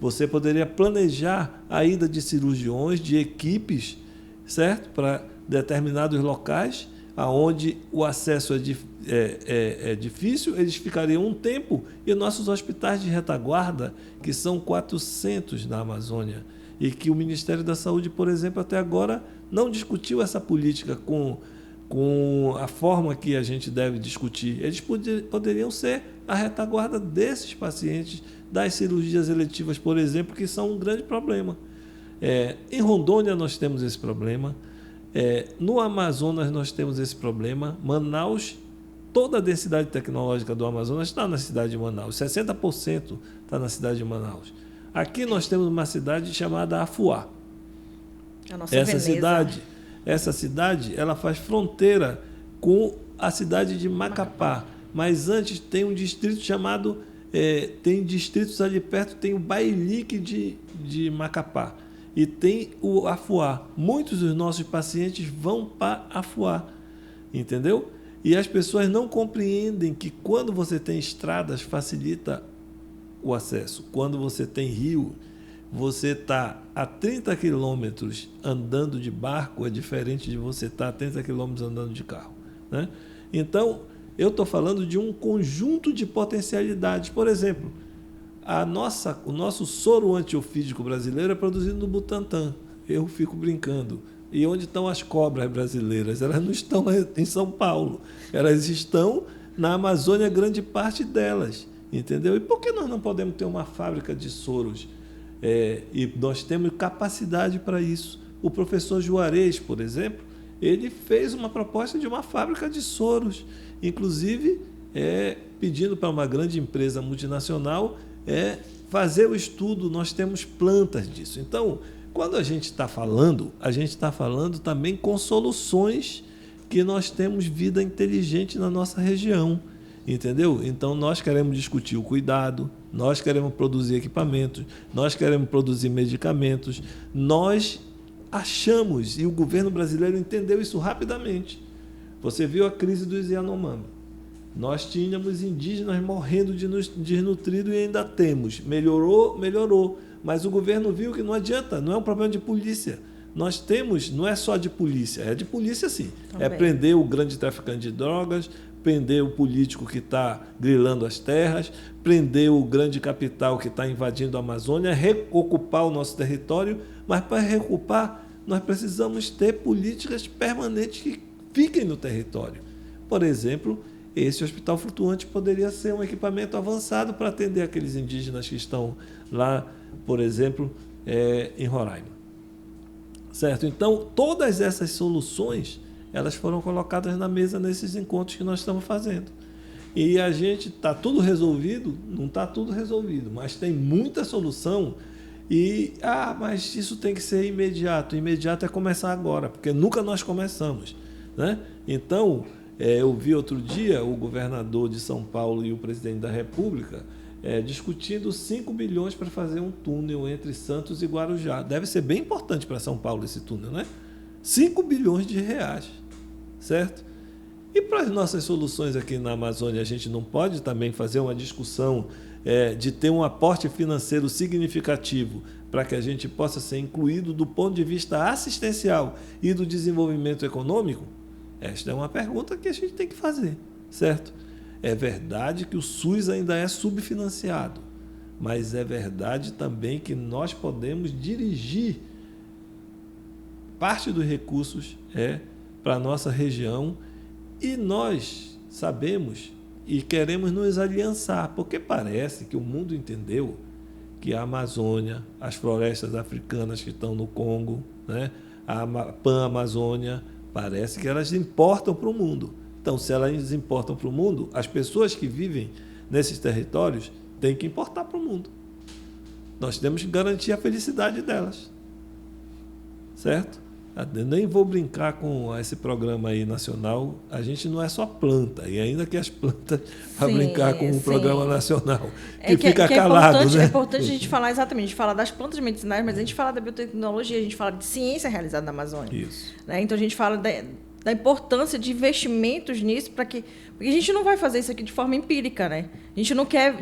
Você poderia planejar a ida de cirurgiões, de equipes, certo? Para determinados locais, aonde o acesso é difícil, eles ficariam um tempo, e nossos hospitais de retaguarda, que são 400 na Amazônia, e que o Ministério da Saúde, por exemplo, até agora não discutiu essa política com a forma que a gente deve discutir. Eles poderiam ser a retaguarda desses pacientes das cirurgias eletivas, por exemplo, que são um grande problema. Em Rondônia nós temos esse problema, no Amazonas nós temos esse problema, Manaus, toda a densidade tecnológica do Amazonas está na cidade de Manaus, 60% está na cidade de Manaus. Aqui nós temos uma cidade chamada Afuá. A nossa Veneza. Essa cidade, ela faz fronteira com a cidade de Macapá. Mas antes tem um distrito chamado... tem distritos ali perto, tem o Bailique de Macapá. E tem o Afuá. Muitos dos nossos pacientes vão para Afuá. Entendeu? E as pessoas não compreendem que quando você tem estradas, facilita o acesso. Quando você tem rio, você está a 30 quilômetros andando de barco, é diferente de você estar a 30 quilômetros andando de carro. Né? Então, eu estou falando de um conjunto de potencialidades. Por exemplo, o nosso soro antiofídico brasileiro é produzido no Butantã. Eu fico brincando. E onde estão as cobras brasileiras? Elas não estão em São Paulo. Elas estão na Amazônia, grande parte delas. Entendeu? E por que nós não podemos ter uma fábrica de soros? E nós temos capacidade para isso. O professor Juarez, por exemplo, ele fez uma proposta de uma fábrica de soros. Inclusive, pedindo para uma grande empresa multinacional fazer o estudo. Nós temos plantas disso. Então, quando a gente está falando também com soluções que nós temos vida inteligente na nossa região, entendeu? Então, nós queremos discutir o cuidado, nós queremos produzir equipamentos, nós queremos produzir medicamentos, nós achamos, e o governo brasileiro entendeu isso rapidamente. Você viu a crise dos Yanomami. Nós tínhamos indígenas morrendo de desnutrido e ainda temos. Melhorou. Mas o governo viu que não adianta, não é um problema de polícia. Nós temos, não é só de polícia, é de polícia sim. Também. É prender o grande traficante de drogas, prender o político que está grilando as terras, prender o grande capital que está invadindo a Amazônia, reocupar o nosso território. Mas para reocupar, nós precisamos ter políticas permanentes que fiquem no território. Por exemplo, esse hospital flutuante poderia ser um equipamento avançado para atender aqueles indígenas que estão lá, por exemplo, em Roraima. Certo? Então, todas essas soluções, elas foram colocadas na mesa nesses encontros que nós estamos fazendo. E a gente está tudo resolvido? Não está tudo resolvido, mas tem muita solução. Mas isso tem que ser imediato. Imediato é começar agora, porque nunca nós começamos. Né? Então, eu vi outro dia o governador de São Paulo e o presidente da República discutindo 5 bilhões para fazer um túnel entre Santos e Guarujá. Deve ser bem importante para São Paulo esse túnel, né? 5 bilhões de reais, certo? E para as nossas soluções aqui na Amazônia, a gente não pode também fazer uma discussão de ter um aporte financeiro significativo para que a gente possa ser incluído do ponto de vista assistencial e do desenvolvimento econômico? Esta é uma pergunta que a gente tem que fazer, certo? É verdade que o SUS ainda é subfinanciado, mas é verdade também que nós podemos dirigir parte dos recursos para a nossa região e nós sabemos e queremos nos aliançar, porque parece que o mundo entendeu que a Amazônia, as florestas africanas que estão no Congo, né, a Pan-Amazônia, parece que elas importam para o mundo. Então, se elas importam para o mundo, as pessoas que vivem nesses territórios têm que importar para o mundo. Nós temos que garantir a felicidade delas. Certo? Eu nem vou brincar com esse programa aí nacional. A gente não é só planta, e ainda que as plantas para brincar com o programa nacional, que fica calado. É importante a gente falar exatamente, a gente fala das plantas medicinais, mas a gente fala da biotecnologia, a gente fala de ciência realizada na Amazônia. Isso. Né? Então a gente fala da importância de investimentos nisso, porque a gente não vai fazer isso aqui de forma empírica, né? A gente não quer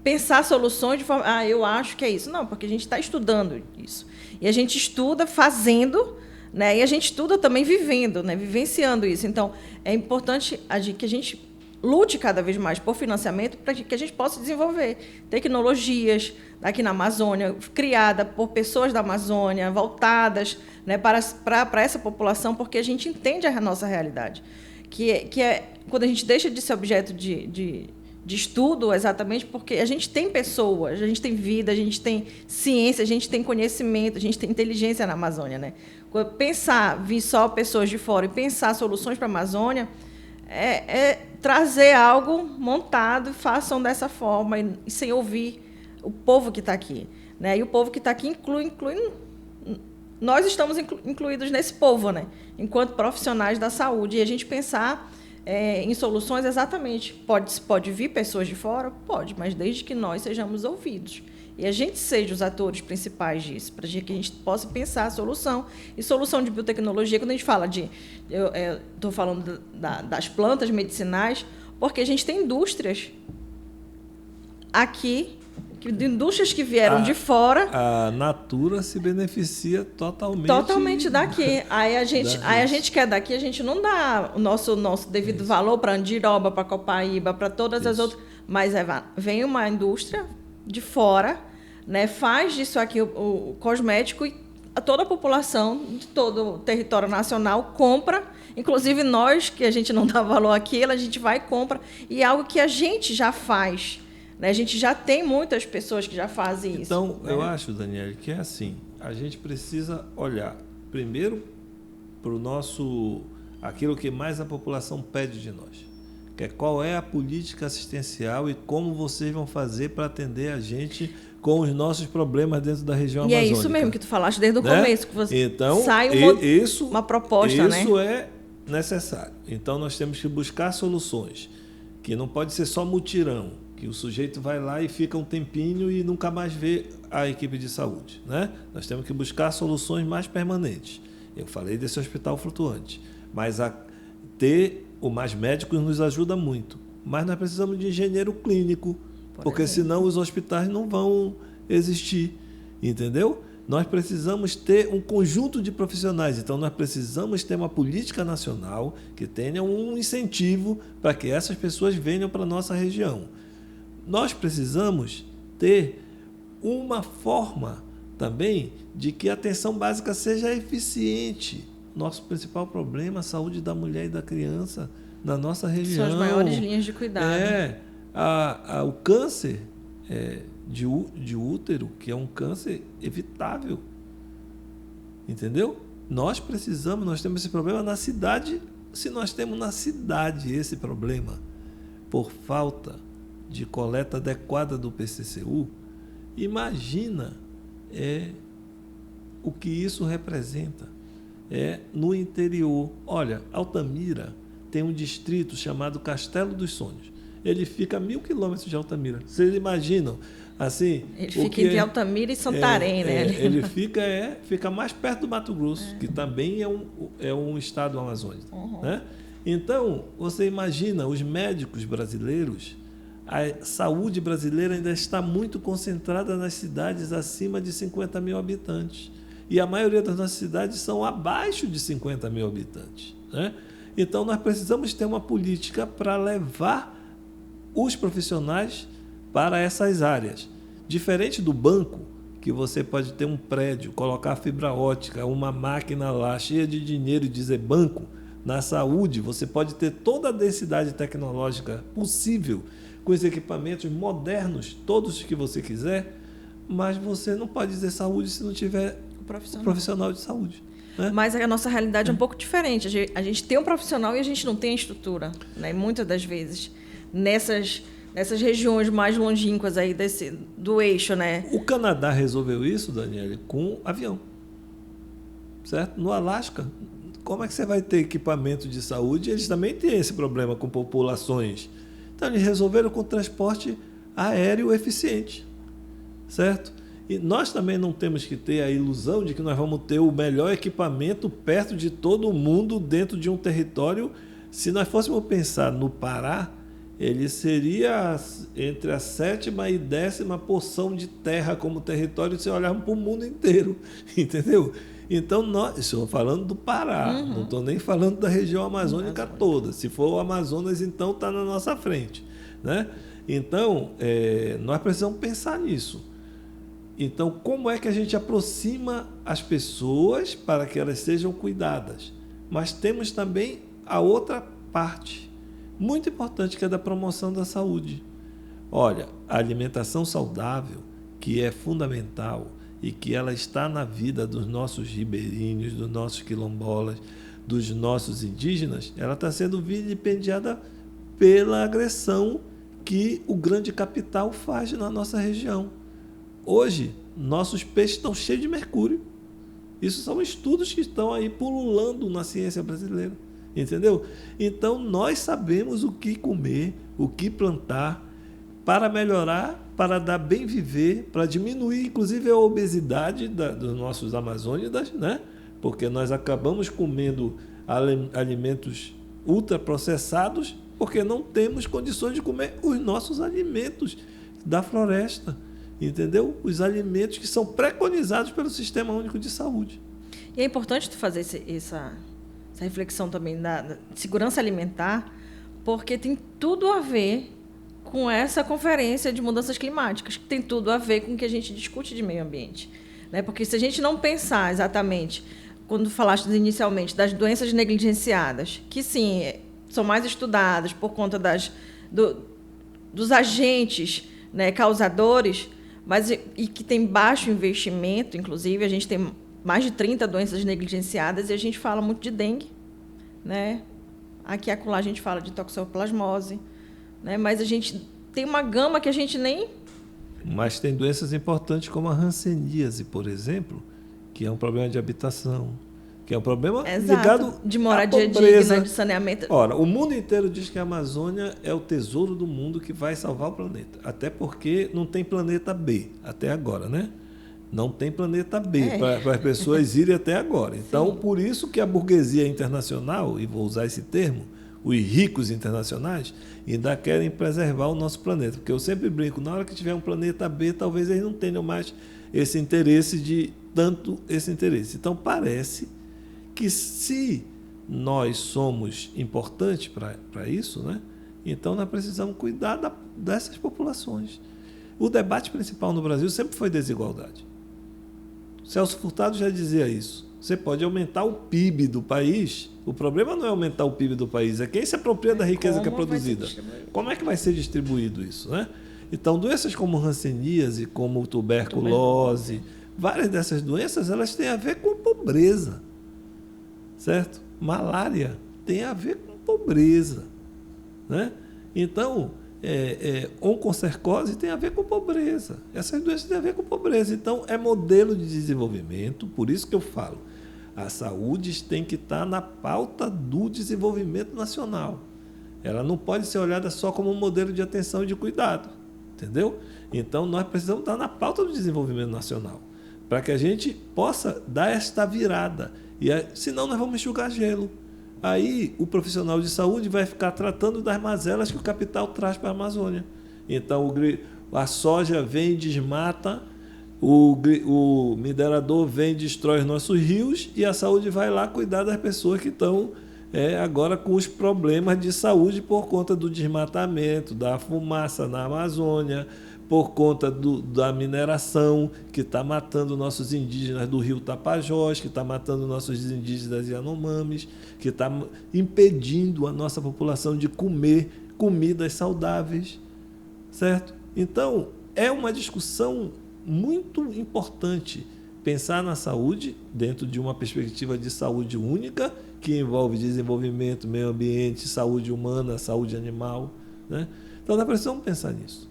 pensar soluções de forma, eu acho que é isso. Não, porque a gente está estudando isso. E a gente estuda fazendo, né? E a gente estuda também vivendo, né? Vivenciando isso. Então, é importante que a gente lute cada vez mais por financiamento para que a gente possa desenvolver tecnologias aqui na Amazônia, criada por pessoas da Amazônia, voltadas, né, para essa população, porque a gente entende a nossa realidade, que é quando a gente deixa de ser objeto de estudo, exatamente porque a gente tem pessoas, a gente tem vida, a gente tem ciência, a gente tem conhecimento, a gente tem inteligência na Amazônia. Né? Vir só pessoas de fora e pensar soluções para a Amazônia trazer algo montado, façam dessa forma e sem ouvir o povo que está aqui, né? E o povo que está aqui inclui nós estamos incluídos nesse povo, né? Enquanto profissionais da saúde, e a gente pensar em soluções exatamente. Pode vir pessoas de fora? Pode, mas desde que nós sejamos ouvidos. E a gente seja os atores principais disso, para que a gente possa pensar a solução. E solução de biotecnologia, quando a gente fala de... Eu estou falando das plantas medicinais, porque a gente tem indústrias aqui, indústrias que vieram de fora. A Natura se beneficia totalmente. Totalmente daqui. Aí a gente quer daqui, a gente não dá o nosso devido valor para Andiroba, para Copaíba, para todas as outras. Mas vem uma indústria de fora, né, faz disso aqui o cosmético e toda a população de todo o território nacional compra. Inclusive nós, que a gente não dá valor àquilo, a gente vai e compra. E é algo que a gente já faz. A gente já tem muitas pessoas que já fazem isso. Então, eu acho, Daniele, que é assim, a gente precisa olhar primeiro para o nosso, aquilo que mais a população pede de nós, que é qual é a política assistencial e como vocês vão fazer para atender a gente com os nossos problemas dentro da região amazônica. E é isso mesmo que tu falaste desde o começo, que você então, sai uma proposta, né? Isso é necessário. Então, nós temos que buscar soluções, que não pode ser só mutirão, que o sujeito vai lá e fica um tempinho e nunca mais vê a equipe de saúde, né? Nós temos que buscar soluções mais permanentes. Eu falei desse hospital flutuante, mas ter o Mais Médicos nos ajuda muito. Mas nós precisamos de engenheiro clínico, porque senão os hospitais não vão existir, entendeu? Nós precisamos ter um conjunto de profissionais, então nós precisamos ter uma política nacional que tenha um incentivo para que essas pessoas venham para a nossa região. Nós precisamos ter uma forma também de que a atenção básica seja eficiente. Nosso principal problema é a saúde da mulher e da criança na nossa região. São as maiores linhas de cuidado. O câncer de útero, que é um câncer evitável. Entendeu? Nós temos esse problema na cidade. Se nós temos na cidade esse problema, por falta de coleta adequada do PCCU, imagina o que isso representa no interior. Olha, Altamira tem um distrito chamado Castelo dos Sonhos. Ele fica a 1.000 quilômetros de Altamira. Vocês imaginam? Assim, ele fica entre Altamira e Santarém, né? Ele fica mais perto do Mato Grosso, que também é um estado amazônico. Uhum. Né? Então, você imagina, os médicos brasileiros, a saúde brasileira ainda está muito concentrada nas cidades acima de 50 mil habitantes. E a maioria das nossas cidades são abaixo de 50 mil habitantes. Né? Então, nós precisamos ter uma política para levar os profissionais para essas áreas. Diferente do banco, que você pode ter um prédio, colocar fibra ótica, uma máquina lá cheia de dinheiro e dizer banco, na saúde você pode ter toda a densidade tecnológica possível, com os equipamentos modernos, todos que você quiser, mas você não pode dizer saúde se não tiver um profissional de saúde. Né? Mas a nossa realidade é um pouco diferente. A gente tem um profissional e a gente não tem a estrutura. Né? Muitas das vezes, nessas regiões mais longínquas aí do eixo. Né? O Canadá resolveu isso, Daniele, com avião. Certo? No Alasca, como é que você vai ter equipamento de saúde? Eles também têm esse problema com populações. Então, eles resolveram com transporte aéreo eficiente, certo? E nós também não temos que ter a ilusão de que nós vamos ter o melhor equipamento perto de todo mundo dentro de um território. Se nós fôssemos pensar no Pará, ele seria entre a 7ª e 10ª porção de terra como território se olharmos para o mundo inteiro, entendeu? Então, estou falando do Pará, não estou nem falando da região amazônica toda. Se for o Amazonas, então está na nossa frente. Né? Então, nós precisamos pensar nisso. Então, como é que a gente aproxima as pessoas para que elas sejam cuidadas? Mas temos também a outra parte, muito importante, que é da promoção da saúde. Olha, a alimentação saudável, que é fundamental, e que ela está na vida dos nossos ribeirinhos, dos nossos quilombolas, dos nossos indígenas, ela está sendo vilipendiada pela agressão que o grande capital faz na nossa região. hoje, nossos peixes estão cheios de mercúrio. Isso são estudos que estão aí pululando na ciência brasileira. Entendeu? Então, nós sabemos o que comer, o que plantar, para melhorar, para dar bem viver, para diminuir, inclusive, a obesidade dos nossos amazônidas, né? Porque nós acabamos comendo alimentos ultraprocessados porque não temos condições de comer os nossos alimentos da floresta, entendeu? Os alimentos que são preconizados pelo Sistema Único de Saúde. E é importante tu fazer essa reflexão também da segurança alimentar, porque tem tudo a ver com essa conferência de mudanças climáticas, que tem tudo a ver com o que a gente discute de meio ambiente, né? Porque se a gente não pensar exatamente, quando falaste inicialmente das doenças negligenciadas, que sim, são mais estudadas por conta dos agentes, né, causadores, mas e que tem baixo investimento, inclusive, a gente tem mais de 30 doenças negligenciadas e a gente fala muito de dengue, né? Aqui e acolá a gente fala de toxoplasmose, né? Mas a gente tem uma gama que a gente nem... Mas tem doenças importantes como a hanseníase, por exemplo, que é um problema de habitação, que é um problema ligado de moradia à pobreza digna, de saneamento. Ora, o mundo inteiro diz que a Amazônia é o tesouro do mundo que vai salvar o planeta. Até porque não tem planeta B até agora, né? Não tem planeta B para as pessoas irem até agora. Então, sim, por isso que a burguesia internacional, e vou usar esse termo, os ricos internacionais, ainda querem preservar o nosso planeta. Porque eu sempre brinco, na hora que tiver um planeta B, talvez eles não tenham mais esse interesse esse interesse. Então, parece que se nós somos importantes para isso, né, então nós precisamos cuidar dessas populações. O debate principal no Brasil sempre foi desigualdade. Celso Furtado já dizia isso. Você pode aumentar o PIB do país, o problema não é aumentar o PIB do país, é quem se apropria da riqueza que é produzida. Como é que vai ser distribuído isso, né? Então, doenças como hanseníase, como tuberculose, várias dessas doenças, elas têm a ver com pobreza, certo? Malária tem a ver com pobreza, né? Então, oncocercose tem a ver com pobreza. Essas doenças têm a ver com pobreza. Então, é modelo de desenvolvimento, por isso que eu falo, a saúde tem que estar na pauta do desenvolvimento nacional. Ela não pode ser olhada só como um modelo de atenção e de cuidado, entendeu? Então, nós precisamos estar na pauta do desenvolvimento nacional, para que a gente possa dar esta virada. Senão, nós vamos enxugar gelo. Aí, o profissional de saúde vai ficar tratando das mazelas que o capital traz para a Amazônia. Então, a soja vem e desmata, o minerador vem e destrói os nossos rios e a saúde vai lá cuidar das pessoas que estão agora com os problemas de saúde por conta do desmatamento, da fumaça na Amazônia, por conta da mineração que está matando nossos indígenas do rio Tapajós, que está matando nossos indígenas Yanomamis, que está impedindo a nossa população de comer comidas saudáveis, certo? Então, é uma discussão muito importante pensar na saúde dentro de uma perspectiva de saúde única, que envolve desenvolvimento, meio ambiente, saúde humana, saúde animal, né? Então, nós precisamos pensar nisso.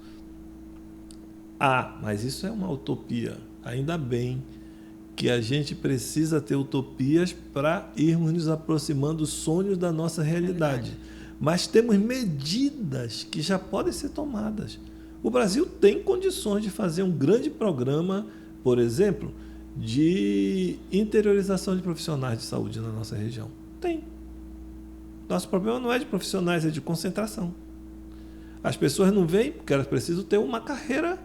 Mas isso é uma utopia. Ainda bem que a gente precisa ter utopias para irmos nos aproximando dos sonhos da nossa realidade. Mas temos medidas que já podem ser tomadas. O Brasil tem condições de fazer um grande programa, por exemplo, de interiorização de profissionais de saúde na nossa região. Tem. Nosso problema não é de profissionais, é de concentração. As pessoas não vêm porque elas precisam ter uma carreira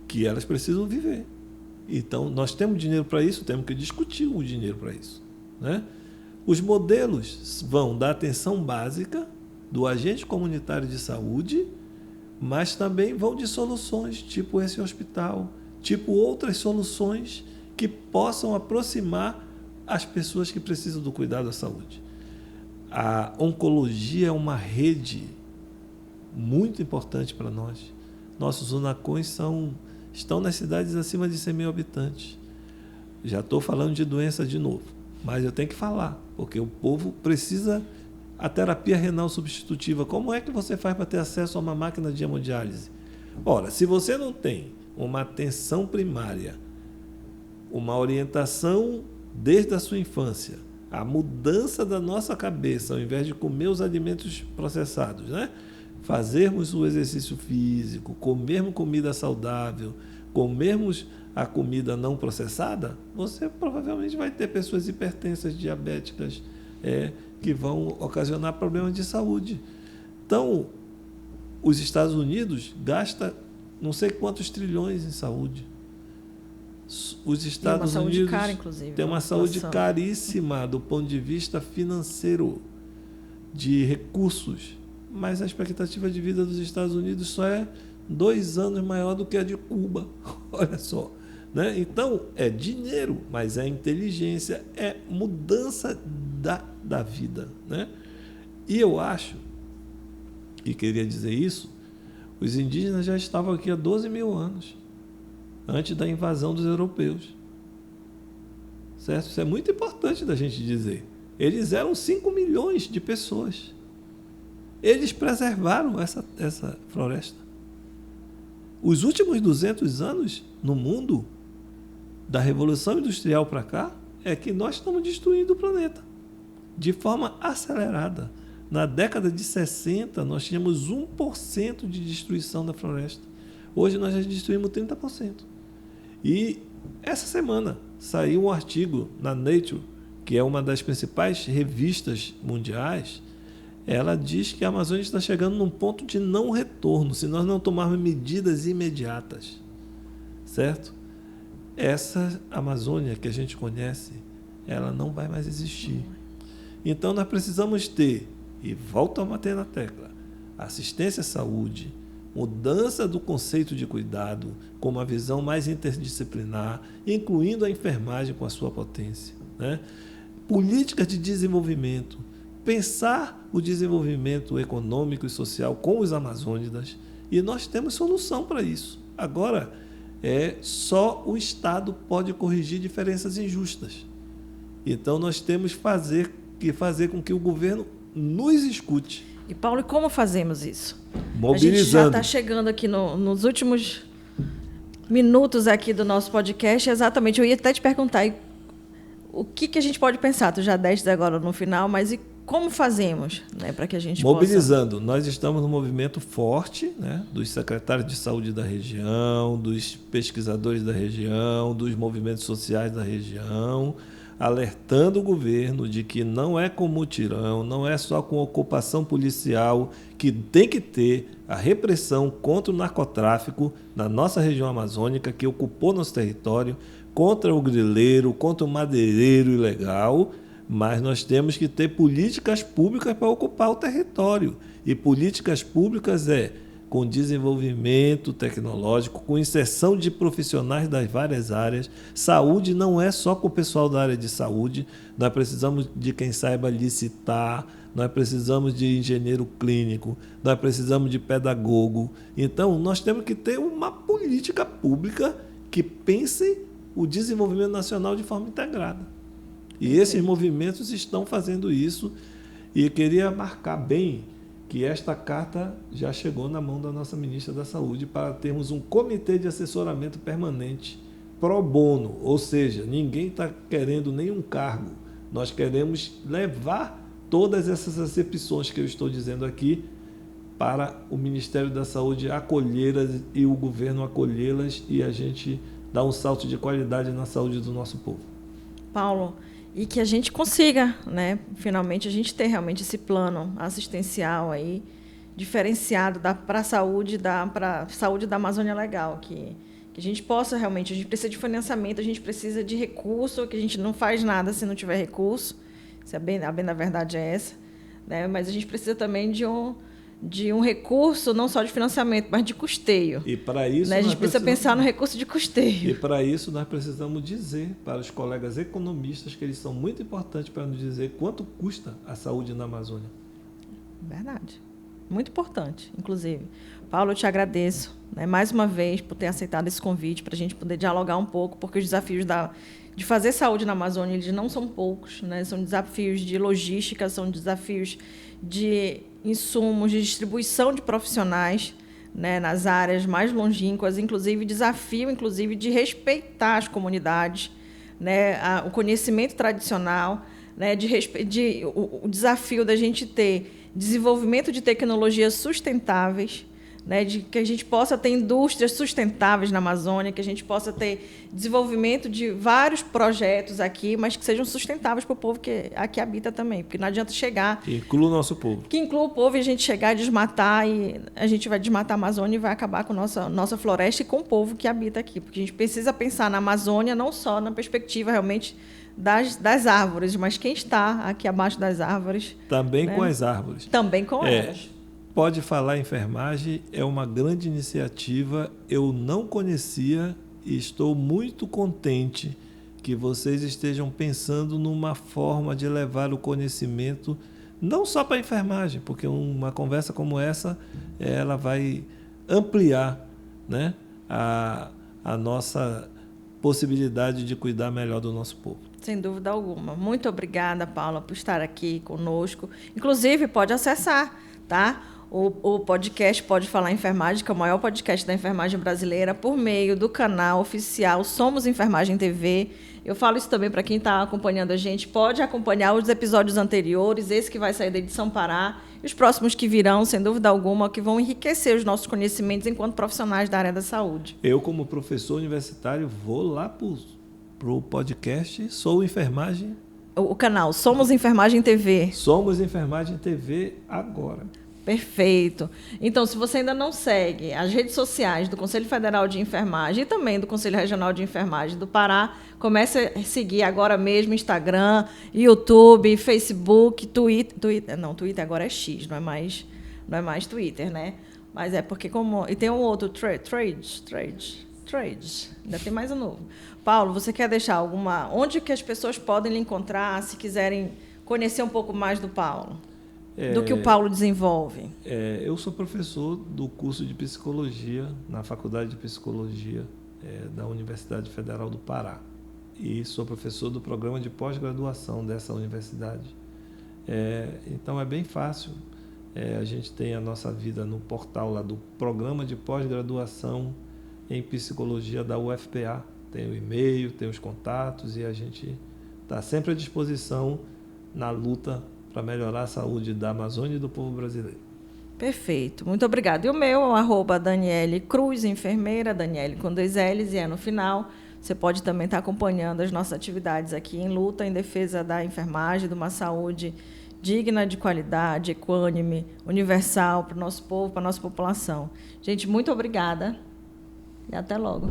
que elas precisam viver. Então, nós temos dinheiro para isso, temos que discutir o dinheiro para isso, né? Os modelos vão da atenção básica, do agente comunitário de saúde, mas também vão de soluções, tipo esse hospital, tipo outras soluções que possam aproximar as pessoas que precisam do cuidado da saúde. A oncologia é uma rede muito importante para nós. Nossos UNACONs estão nas cidades acima de 100 mil habitantes. Já estou falando de doença de novo, mas eu tenho que falar, porque o povo precisa. A terapia renal substitutiva, como é que você faz para ter acesso a uma máquina de hemodiálise? Ora, se você não tem uma atenção primária, uma orientação desde a sua infância, a mudança da nossa cabeça, ao invés de comer os alimentos processados, né? Fazermos o exercício físico, comermos comida saudável, comermos a comida não processada, você provavelmente vai ter pessoas hipertensas, diabéticas, que vão ocasionar problemas de saúde. Então, os Estados Unidos gastam não sei quantos trilhões em saúde. Os Estados Unidos cara, inclusive, têm uma saúde caríssima do ponto de vista financeiro, de recursos, mas a expectativa de vida dos Estados Unidos só é 2 anos maior do que a de Cuba. Olha só. Né? Então, é dinheiro, mas é inteligência, é mudança da vida. Né? E eu acho, e queria dizer isso, os indígenas já estavam aqui há 12 mil anos, antes da invasão dos europeus. Certo? Isso é muito importante da gente dizer. Eles eram 5 milhões de pessoas. Eles preservaram essa floresta. Os últimos 200 anos no mundo, da Revolução Industrial para cá, é que nós estamos destruindo o planeta de forma acelerada. Na década de 60, nós tínhamos 1% de destruição da floresta. Hoje nós já destruímos 30%. E essa semana saiu um artigo na Nature, que é uma das principais revistas mundiais. Ela diz que a Amazônia está chegando num ponto de não retorno, se nós não tomarmos medidas imediatas. Certo? Essa Amazônia que a gente conhece, ela não vai mais existir. Então nós precisamos ter, e volto a bater na tecla, assistência à saúde, mudança do conceito de cuidado com uma visão mais interdisciplinar, incluindo a enfermagem com a sua potência, né? Políticas de desenvolvimento, pensar o desenvolvimento econômico e social com os amazônidas, e nós temos solução para isso. Agora, só o Estado pode corrigir diferenças injustas. Então, nós temos que fazer com que o governo nos escute. E, Paulo, como fazemos isso? Mobilizando. A gente já está chegando aqui nos últimos minutos aqui do nosso podcast. Exatamente, eu ia até te perguntar o que a gente pode pensar. Tu já deste agora no final, mas e como fazemos, né, para que a gente mobilizando. possa... Nós estamos num movimento forte, né, dos secretários de saúde da região, dos pesquisadores da região, dos movimentos sociais da região, alertando o governo de que não é com mutirão, não é só com ocupação policial, que tem que ter a repressão contra o narcotráfico na nossa região amazônica, que ocupou nosso território, contra o grileiro, contra o madeireiro ilegal, mas nós temos que ter políticas públicas para ocupar o território. E políticas públicas com desenvolvimento tecnológico, com inserção de profissionais das várias áreas. Saúde não é só com o pessoal da área de saúde, nós precisamos de quem saiba licitar, nós precisamos de engenheiro clínico, nós precisamos de pedagogo. Então, nós temos que ter uma política pública que pense o desenvolvimento nacional de forma integrada. E esses movimentos estão fazendo isso, e queria marcar bem que esta carta já chegou na mão da nossa ministra da Saúde para termos um comitê de assessoramento permanente pro bono, ou seja, ninguém está querendo nenhum cargo. Nós queremos levar todas essas acepções que eu estou dizendo aqui para o Ministério da Saúde acolhê-las e o governo acolhê-las, e a gente dar um salto de qualidade na saúde do nosso povo. Paulo, e que a gente consiga, né, finalmente, a gente ter realmente esse plano assistencial aí, diferenciado para a saúde da Amazônia Legal, que a gente possa realmente, a gente precisa de financiamento, a gente precisa de recurso, que a gente não faz nada se não tiver recurso, a bem da verdade é essa, né, mas a gente precisa também de um recurso, não só de financiamento, mas de custeio. E para isso, né? A gente precisa pensar no recurso de custeio. E para isso nós precisamos dizer para os colegas economistas que eles são muito importantes para nos dizer quanto custa a saúde na Amazônia. Verdade. Muito importante, inclusive. Paulo, eu te agradeço, né, mais uma vez por ter aceitado esse convite para a gente poder dialogar um pouco, porque os desafios de fazer saúde na Amazônia eles não são poucos, né? São desafios de logística, são desafios de insumos, de distribuição de profissionais, né, nas áreas mais longínquas, inclusive desafio de respeitar as comunidades, né, o conhecimento tradicional, né, o desafio da gente ter desenvolvimento de tecnologias sustentáveis, né, de que a gente possa ter indústrias sustentáveis na Amazônia, que a gente possa ter desenvolvimento de vários projetos aqui, mas que sejam sustentáveis para o povo que aqui habita também, porque não adianta chegar... Que inclua o nosso povo. Que inclua o povo e a gente chegar e desmatar, e a gente vai desmatar a Amazônia e vai acabar com a nossa floresta e com o povo que habita aqui, porque a gente precisa pensar na Amazônia não só na perspectiva realmente das árvores, mas quem está aqui abaixo das árvores... Também, né? Com as árvores. Também com elas. Pode Falar Enfermagem é uma grande iniciativa, eu não conhecia e estou muito contente que vocês estejam pensando numa forma de levar o conhecimento não só para a enfermagem, porque uma conversa como essa, ela vai ampliar, né, a nossa possibilidade de cuidar melhor do nosso povo. Sem dúvida alguma. Muito obrigada, Paula, por estar aqui conosco. Inclusive, pode acessar, tá? O podcast Pode Falar Enfermagem, que é o maior podcast da enfermagem brasileira, por meio do canal oficial Somos Enfermagem TV. Eu falo isso também para quem está acompanhando a gente. Pode acompanhar os episódios anteriores, esse que vai sair da edição Pará, e os próximos que virão, sem dúvida alguma, que vão enriquecer os nossos conhecimentos enquanto profissionais da área da saúde. Eu, como professor universitário, vou lá para o podcast Sou Enfermagem. O canal Somos Enfermagem TV. Somos Enfermagem TV agora. Perfeito. Então, se você ainda não segue as redes sociais do Conselho Federal de Enfermagem e também do Conselho Regional de Enfermagem do Pará, comece a seguir agora mesmo Instagram, YouTube, Facebook, Twitter. Não, Twitter agora é X, não é mais Twitter, né? Mas é porque e tem um outro, Trades. Ainda tem mais um novo. Paulo, você quer deixar onde que as pessoas podem lhe encontrar se quiserem conhecer um pouco mais do Paulo? Do que o Paulo desenvolve? Eu sou professor do curso de Psicologia na Faculdade de Psicologia da Universidade Federal do Pará. E sou professor do programa de pós-graduação dessa universidade. Então é bem fácil. A gente tem a nossa vida no portal lá do programa de pós-graduação em Psicologia da UFPA. Tem o e-mail, tem os contatos e a gente está sempre à disposição na luta para melhorar a saúde da Amazônia e do povo brasileiro. Perfeito, muito obrigada. E o meu é o @Daniele Cruz, enfermeira, Daniele com 2 L's e é no final. Você pode também estar acompanhando as nossas atividades aqui em luta em defesa da enfermagem, de uma saúde digna, de qualidade, equânime, universal para o nosso povo, para a nossa população. Gente, muito obrigada e até logo.